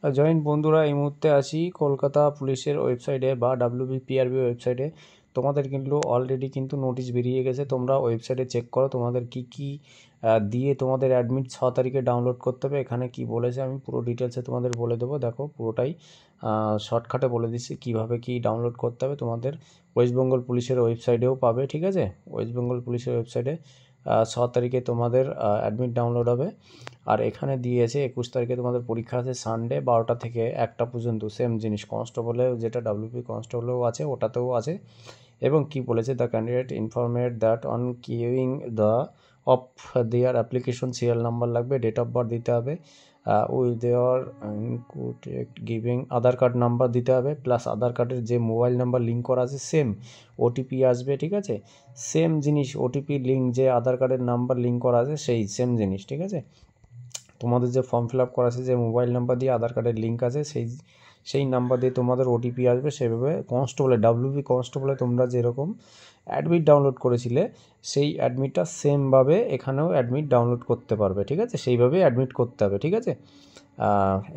Joint বন্ধুরা, এই মুহূর্তে আছি কলকাতা পুলিশের ওয়েবসাইটে বা WBPRB ওয়েবসাইটে। তোমাদের কিন্তু অলরেডি কিন্তু নোটিশ বেরিয়ে গেছে, তোমরা ওয়েবসাইটে চেক করো তোমাদের কি কি দিয়ে তোমাদের অ্যাডমিট 6 তারিখে ডাউনলোড করতে হবে। এখানে কি বলেছে আমি পুরো ডিটেলসে তোমাদের বলে দেবো। দেখো, পুরোটাই শর্টকাটে বলে দিচ্ছি কীভাবে কি ডাউনলোড করতে হবে। তোমাদের ওয়েস্ট বেঙ্গল পুলিশের ওয়েবসাইটেও পাবে, ঠিক আছে? ওয়েস্ট বেঙ্গল পুলিশের ওয়েবসাইটে 6 তারিখে তোমাদের অ্যাডমিট ডাউনলোড হবে। আর এখানে দিয়েছে 21 তারিখে তোমাদের পরীক্ষা আছে, সানডে 12টা থেকে 1টা পর্যন্ত। সেম জিনিস কনস্টেবলেও যেটা WP কনস্টেবলেও আছে, ওটাতেও আছে। এবং কি বলেছে, the candidate informed that on queuing the of their application serial number লাগবে, ডেট অফ বার্থ দিতে হবে, উইথ দেওয়ার গিভিং আধার কার্ড নাম্বার দিতে হবে, প্লাস আধার কার্ডের যে মোবাইল নাম্বার লিঙ্ক করা আছে সেম ওটিপি আসবে, ঠিক আছে? সেম জিনিস ওটিপি লিঙ্ক যে আধার কার্ডের নাম্বার লিঙ্ক করা আছে সেই সেম জিনিস, ঠিক আছে? তোমাদের যে ফর্ম ফিল আপ করা আছে যে মোবাইল নাম্বার দিয়ে আধার কার্ডের লিঙ্ক আছে সেই নাম্বার দিয়ে তোমাদের ওটিপি আসবে। সেভাবে WP কনস্টেবলে তোমরা যেরকম অ্যাডমিট ডাউনলোড করেছিলে সেই অ্যাডমিটটা সেমভাবে এখানেও অ্যাডমিট ডাউনলোড করতে পারবে, ঠিক আছে? সেইভাবেই অ্যাডমিট করতে হবে, ঠিক আছে?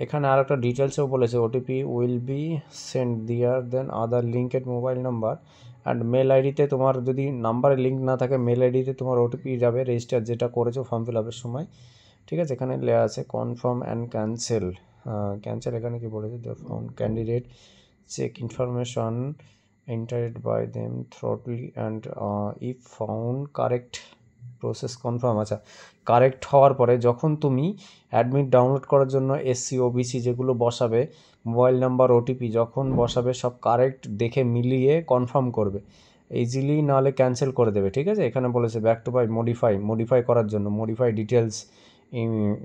এখানে আর একটা ডিটেলসেও বলেছে, OTP will be send there then other linked mobile number and mail আইডিতে। তোমার যদি নাম্বারে লিঙ্ক না থাকে, মেল আইডিতে তোমার ওটিপি যাবে, রেজিস্টার যেটা করেছো ফর্ম ফিল আপের সময়, ঠিক আছে? এখানে লেখা আছে কনফার্ম অ্যান্ড ক্যান্সেল। ক্যান্সেল এখানে কি বলেছে, the phone candidate check information entered by them thoroughly and if found correct process confirm. আচ্ছা, কারেক্ট হওয়ার পরে যখন তুমি অ্যাডমিট ডাউনলোড করার জন্য SC OBC যেগুলো বসাবে, মোবাইল নাম্বার ওটিপি যখন বসাবে সব কারেক্ট দেখে মিলিয়ে কনফার্ম করবে, ইজিলি নাহলে ক্যান্সেল করে দেবে, ঠিক আছে? এখানে বলেছে ব্যাক টু বাই মডিফাই করার জন্য, মডিফাই ডিটেলস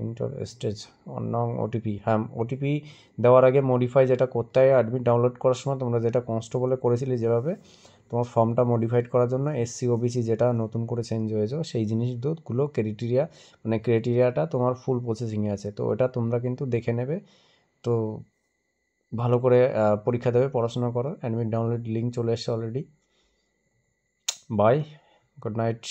ইন্টার স্টেজ নং ওটিপি। হ্যাঁ, ওটিপি দেওয়ার আগে মডিফাই যেটা করতে হয় অ্যাডমিট ডাউনলোড করার সময়, তোমরা যেটা কনস্টেবলে করেছিলে যেভাবে, তোমার ফর্মটা মডিফাইড করার জন্য SC OBC যেটা নতুন করে চেঞ্জ হয়েছে সেই জিনিসগুলো ক্রাইটেরিয়াটা তোমার ফুল প্রসেসিংয়ে আছে। তো এটা তোমরা কিন্তু দেখে নেবে। তো ভালো করে পরীক্ষা দেবে, পড়াশোনা করো। অ্যাডমিট ডাউনলোড লিঙ্ক চলে এসছে অলরেডি। By, good night.